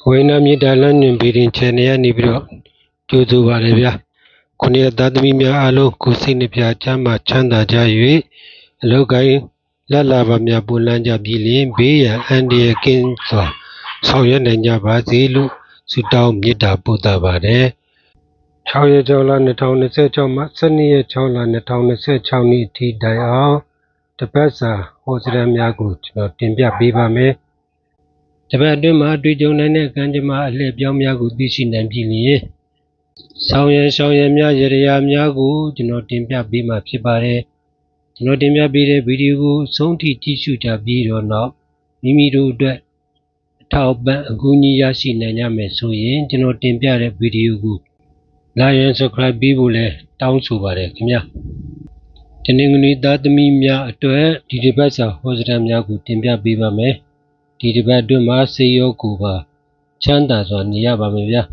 ဝိနာမြေတာလန်းညွန်ဗီဒင်ချန်နယ်ကနေပြီးတော့ကြိုဆိုပါတယ်ဗျာခုနှစ်သားသမီးများအားလုံးကိုစိတ်နှပြချမ်းသာချမ်းသာကြ၍အလောက်ကိုင်းလက်လာပါများပူလန်းကြပြီလျင်ဘေးရန်အန္တရာယ်ကင်းစွာဆောင်ရွက်နိုင်ကြပါစေလို့ဆုတောင်းမေတ္တာပို့သပါတယ်6ရက်6လ2026မှ12ရက်6လ2026နေ့အထိတိုင်အောင်တပတ်စာဟောစရများကိုကျွန်တော်တင်ပြပေးပါမယ်တပတ်အတွင်းမှာတွေ့ကြုံနိုင်တဲ့ကံကြမ္မာအလှည့်ပြောင်းများကိုသိရှိနိုင်ပြီလျင်ဆောင်ရန်များရရာများကိုကျွန်တော်တင်ပြပေးမှာဖြစ်ပါတယ်ကျွန်တော်တင်ပြပေးတဲ့ဗီဒီယိုကိုအဆုံးထိကြည့်ရှုကြပြီးတော့နောက်မိမိတို့အတွက်အထောက်ပံ့အကူအညီရရှိနိုင်ကြမယ်ဆိုရင်ကျွန်တော်တင်ပြတဲ့ဗီဒီယိုကိုlike and subscribe ပေးဖို့လည်းတောင်းဆိုပါတယ်ခင်ဗျာတနင်္ဂနွေသားသမီးများအတွက်ဒီတစ်ပတ်စာဟောစရများကိုတင်ပြပေးပါမယ်ဒီတစ်ပတ်အတွင်းမှာစေရောကိုပါချမ်းသာစွာနေရပါမယ်ဗျာ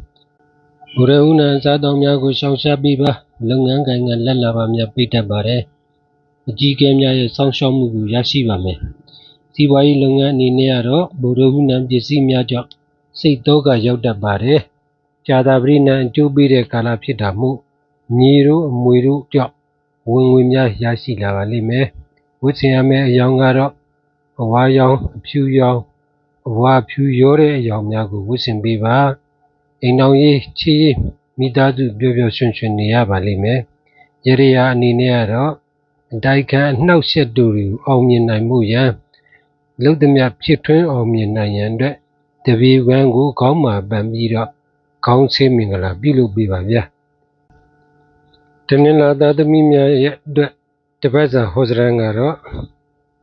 ဘုရားဥနာစားတော်များကိုရှောင်ရှားပေးပါလုပ်ငန်းကိုင်ငန်းလက်လာပါများပိတ်တတ်ပါတယ်အကြီးအကဲများရဲ့စောင့်ရှောက်မှုကိုရရှိပါမယ်စီးပွားရေးလုပ်ငန်းအနေနဲ့ကတော့ဘုရားဥနာပစ္စည်းများကြောင့်စိတ်သောကရောက်တတ်ပါတယ်ကြာသာပရိနံအကျိုးပေးတဲ့ကာလဖြစ်တာမို့မြေတို့အမွေတို့ကြောင့်ဝင်ငွေများရရှိလာပါလိမ့်မယ်ဝတ်ဆင်ရမယ့်အယောင်ကတော့အဝါရောင်အဖြူရောင်အဝါဖြူရောတဲ့အယောင်များကိုဝတ်ဆင်ပေးပါအိမ်တော်ရေးချီးမိသားစုပျော်ပျော်ရွှင်ရွှင်နေရပါလိမ့်မယ်ရရာအနေနဲ့ကတော့အတိုက်ခံအနှောက်အယှက်တို့ကိုအောင်မြင်နိုင်မှုရန်လုပ်သမျှဖြစ်ထွန်းအောင်မြင်နိုင်ရန်အတွက်တပည့်ဝမ်းကိုခေါင်းမှာပန်ပြီးတော့ခေါင်းဆင်းမင်္ဂလာပြုလုပ်ပေးပါဗျာတနင်္လာသားသမီးများရဲ့အတွက်တပတ်စာဟောစရံကတော့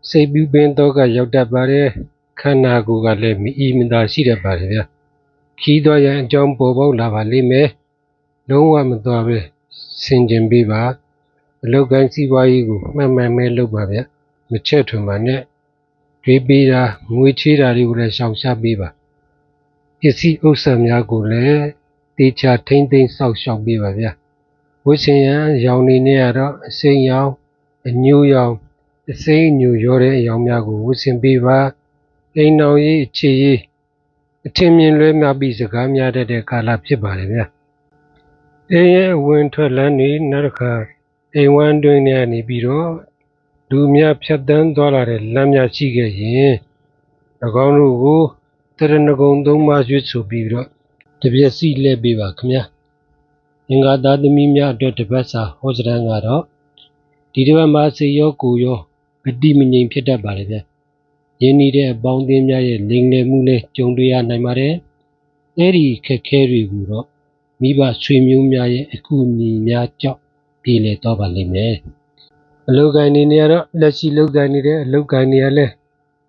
စိတ်ပူပင်တော့ကရောက်တတ်ပါတယ်ခန္ဓာကိုယ်ကလည်းမအီမသာရှိတတ်ပါတယ်ဗျာခီးသွားရန်အကြောင်းပေါ်ပေါက်လာပါလိမ့်မယ်လုံးဝမသွားပဲဆင်ခြင်ပေးပါအလောက်ကိုင်းစီးပွားရေးကိုမှန်မှန်ပဲလုပ်ပါဗျာမချက်ထွန်ပါနဲ့တွေးပေးတာငွေချေးတာတွေကိုလည်းရှောင်ရှားပေးပါပစ္စည်းဥစ္စာများကိုလည်းတေချာထိမ့်သိမ်းစောင့်ရှောက်ပေးပါဗျာဝိဆင်ရန်ရောင်နေနဲ့ကတော့အစိမ်းရောင်အညိုရောင်အစိမ်းညိုရောတဲ့အရောင်များကိုဝိဆင်ပေးပါအိမ်တော်ရေးအခြေရေးအထင်မြင်လွဲများပြီးစကားများတတ်တဲ့ကာလဖြစ်ပါတယ်ဗျာအိမ်ရဲ့ဝင်ထွက်လမ်းတွေနောက်တစ်ခါအိမ်ဝမ်းတွင်းထဲကနေပြီးတော့လူများဖြတ်တန်းသွားလာတဲ့လမ်းများရှိခဲ့ရင်၎င်းတို့ကိုတရဏဂုံသုံးပါးရွတ်ဆိုပြီးတော့တပြည့်စီလှည့်ပေးပါခင်ဗျာအင်္ဂါသားသမီးများအတွက်တပတ်စာဟောစရံကတော့ဒီတစ်ပတ်မှာစေရောကိုရောဂတိမငြိမ်ဖြစ်တတ်ပါတယ်ဗျရင်းနှီးတဲ့အပေါင်းအသင်းများရဲ့လိမ်လည်မှုနဲ့ကြုံတွေ့ရနိုင်ပါတယ်အဲဒီခက်ခဲတွေကိုတော့မိဘဆွေမျိုးများရဲ့အကူအညီများကြောင့်ပြည်လည်တော့ပါလိမ့်မယ်အလုပ်ကိုင်နေရတော့လက်ရှိလုပ်ကိုင်နေတဲ့အလုပ်ကိုင်နေရလဲ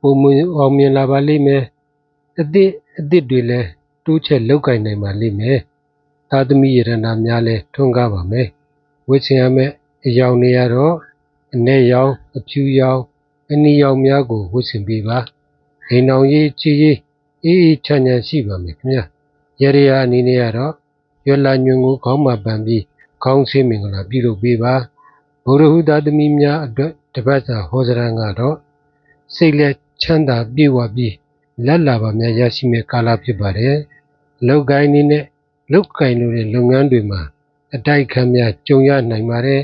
ပုံမှန်အောင်မြင်လာပါလိမ့်မယ်အသစ်တွေလည်းတိုးချက်လုပ်ကိုင်နိုင်ပါလိမ့်မယ်သာသမီရတနာများလည်းထွန်းကားပါမယ်ဝတ်ဆင်ရမယ့်အယောင်တွေကတော့အနက်ရောင်အဖြူရောင်အနီရောင်များကိုဝတ်ဆင်ပေးပါအိမ်တော်ရေးချီးအေးချမ်းချမ်းရှိပါမယ်ခင်ဗျာရရာအနေနဲ့ကတော့ရွက်လာညွန်ကိုခေါင်းမှာပန်ပြီးခေါင်းဆင်းမင်္ဂလာပြုလုပ်ပေးပါဘုရဟုသားသမီးများအတွက်တပတ်စာဟောစရံကတော့စိတ်လက်ချမ်းသာပြေဝပြီးလက်လာပါများရရှိမဲ့ကာလဖြစ်ပါတယ်လောက်ကိုင်းနေနဲ့လောက်ကိုင်းလို့တဲ့လုပ်ငန်းတွေမှာအတိုက်ခံများကြုံရနိုင်ပါတယ်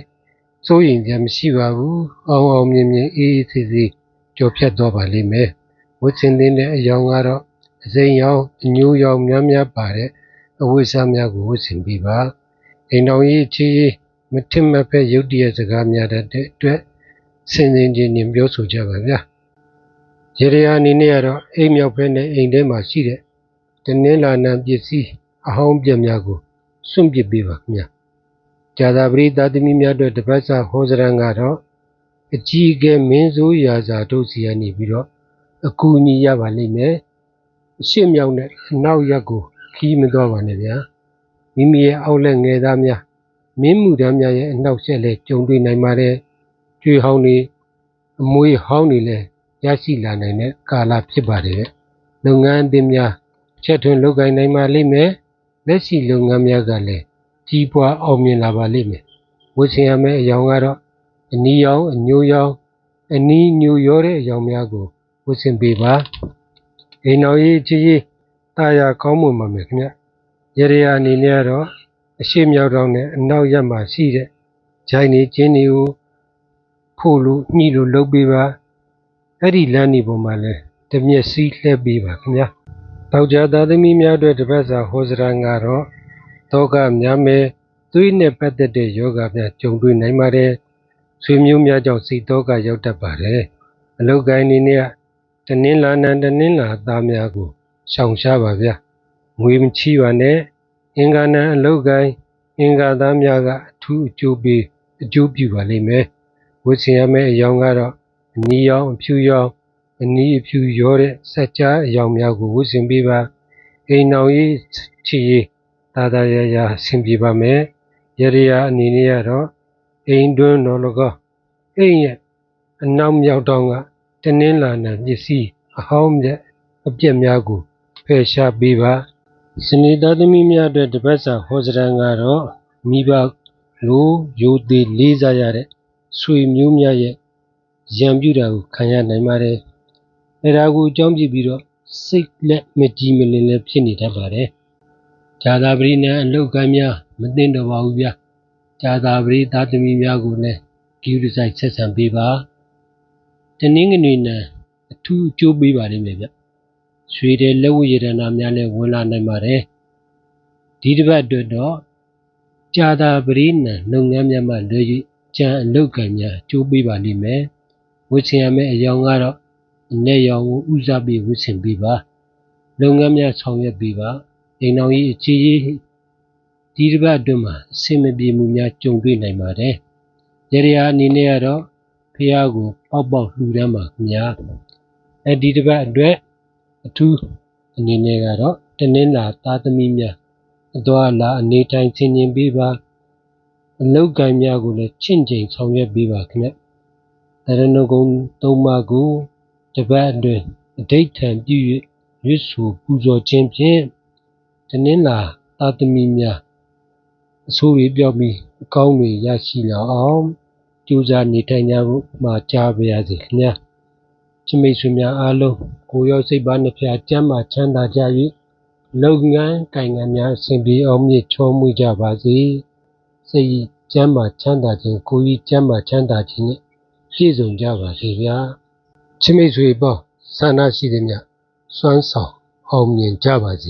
စိုးရင်ကြမရှိပါဘူးအောင်မြင်အေးဆေးဆေးကြော်ဖြတ်တော့ပါလိမ့်မယ်ဝတ်ဆင်တဲ့အယောင်ကတော့အစိမ်းရောင်အညိုရောင်များပါတဲ့အဝတ်အစားများကိုဝတ်ဆင်ပေးပါအိမ်တော်ရေးချီးမထင်မှတ်ဖက်ရုပ်တရက်စကားများတဲ့အတွက်စင်ချင်းပြောဆိုကြပါဗျာရရာအနေနဲ့ကတော့အိမ်မြောက်ဖက်နဲ့အိမ်ထဲမှာရှိတဲ့တနင်္လာနာပစ္စည်းအဟောင်းပြက်များကိုစွန့်ပစ်ပေးပါခင်ဗျာကြာသာပရိသတ်သမီးများအတွက်တပတ်စာဟောစရံကတော့အကြီးအကဲမင်းဆိုးရာဇာတို့စီကနေပြီးတော့အကူအညီရပါလိမ့်မယ်အရှိမြောက်နဲ့အနောက်ရက်ကိုခီးမသွားပါနဲ့ဗျာမိမိရဲ့အောက်လက်ငယ်သားများမင်းမှုတမ်းများရဲ့အနောက်ဆက်လဲကြုံတွေ့နိုင်ပါတယ်ကျွေးဟောင်းတွေအမွေဟောင်းတွေလည်းရရှိလာနိုင်တဲ့ကာလဖြစ်ပါတယ်လုပ်ငန်းအသင်းများချက်ထွန်းလုပ်ကိုင်နိုင်ပါလိမ့်မယ်လက်ရှိလုပ်ငန်းများကလည်းကြီးပွားအောင်မြင်လာပါလိမ့်မယ်ဝတ်ဆင်ရမယ့်အယောင်ကတော့အနီရောင်အညိုရောင်အနီညိုရောတဲ့အယောင်များကိုဝတ်ဆင်ပေးပါအိမ်တော်ရေးချီးတ တာယာကောင်းမွန်ပါမယ်ခင်ဗျရရအနေနဲ့ကတော့အရှိမြောက်တော့နဲ့အနောက်ရက်မှာရှိတဲ့ဂျိုင်းနေကျင်းတွေကိုဖို့လို့ညှိလို့လုပ်ပေးပါအဲ့ဒီလမ်းဒီပေါ်မှာလဲတမျက်စီးလှည့်ပေးပါခင်ဗျတောက်ကြသားသမီးများအတွက်တပတ်စာဟောစရာကတော့တောကများမယ်သွေးနဲ့ပတ်သက်တဲ့ယောဂများကြုံတွေ့နိုင်ပါတယ်ဆွေမျိုးများကြောင့်စိတ်တောကရောက်တတ်ပါတယ်အလုတ်ကိုင်းနေနဲ့တနင်္လာသားများကိုရှောင်ရှားပါဗျငွေမချီပါနဲ့အင်္ဂါနံအလုတ်ကိုင်းအင်္ဂါသားများကအထူးအကျိုးပြုပါလိမ့်မယ်ဝတ်ဆင်ရမယ့်အယောင်ကတော့အနီရောင်အဖြူရောင်အနီအဖြူရောတဲ့စက်ကြားအယောင်များကိုဝတ်ဆင်ပေးပါအိမ်အောင်ရေးချီရေးသာယာဆင်ပြေပါမယ်ရရအနေနဲ့ကတော့အိမ်တွင်းတော်၎င်းအိမ်ရဲ့အနောက်မြောက်တောင်ကတနင်္လာပစ္စည်းအဟောင်းမြတ်အပြက်များကိုဖယ်ရှားပေးပါစနေသားသမီးများအတွက်တပတ်စာဟောစရန်ကတော့မိဘလိုရိုသေလေးစားရတဲ့ဆွေမျိုးများရဲ့ရံပြူတာကိုခံရနိုင်ပါတယ်အဲဒါကိုအကြောင်းပြပြီးတော့စိတ်လက်မကြည်မလင်လည်းဖြစ်နေတတ်ပါတယ်ဇာတာပရိနဲ့အလုတ်ကိုင်းများမသိတော့ပါဘူးဗျာဇာတာပရိသားသမီးများကိုလည်းဒီဥဆိုင်ဆက်ဆံပေးပါတနင်္ဂနွေနဲ့အထူးအကျိုးပေးပါလိမ့်မယ်ဗျရွှေတဲ့လက်ဝတ်ရတနာများလည်းဝင်လာနိုင်ပါတယ်ဒီတစ်ပတ်အတွက်တော့ဇာတာပရိနဲ့လုပ်ငန်းများမှလွယ်၍ကြံအလုတ်ကိုင်းများအကျိုးပေးပါလိမ့်မယ်ဝတ်ဆင်ရမယ့်အယောင်ကတော့အနက်ရောင်ကိုဦးစားပေးဝတ်ဆင်ပေးပါလုပ်ငန်းများဆောင်ရွက်ပေးပါအိမ်တော်ကြီးအခြေရေးဒီတစ်ပတ်အတွင်းမှာအဆင်မပြေမှုများကြုံတွေ့နိုင်ပါတယ်ရရအနေနဲ့ကတော့ဖះကိုပေါက်လှူဒန်းပါခင်ဗျာဒီတစ်ပတ်အတွက်အထူးအနေနဲ့ကတော့တနင်္လာသားသမီးများအသွားလာအနေထိုင်ဆင်ခြင်ပေးပါအလုတ်ကိုင်းများကိုလည်းချင့်ချိန်ဆောင်ရွက်ပေးပါခင်ဗျတရဏဂုံသုံးပါးကိုတပတ်အတွင်းအဋိဋ္ဌံပြု၍ရွတ်ဆိုပူဇော်ခြင်းဖြင့်တနင်္လာသားသမီးများအဆိုးတွေပြောက်ပြီးအကောင်းတွေရရှိလာအောင်ကြိုးစားနေထိုင်ကြဖို့မှာကြားပါရစေခင်ဗျာချစ်မိတ်ဆွေများအားလုံးကိုယ်ရောစိတ်ပါနှဖျားကျမ်းမာချမ်းသာကြ၍လုပ်ငန်းကိုင်ငန်းများအဆင်ပြေအောင်မြင့်ချောမွေ့ကြပါစေစိတ်ကျမ်းမာချမ်းသာခြင်းကိုယ်ကြီးကျမ်းမာချမ်းသာခြင်းနဲ့ပြည့်စုံကြပါစေဗျာချစ်မိတ်ဆွေပေါင်းဆန္ဒရှိသည်များစွမ်းဆောင်အောင်မြင်ကြပါစေ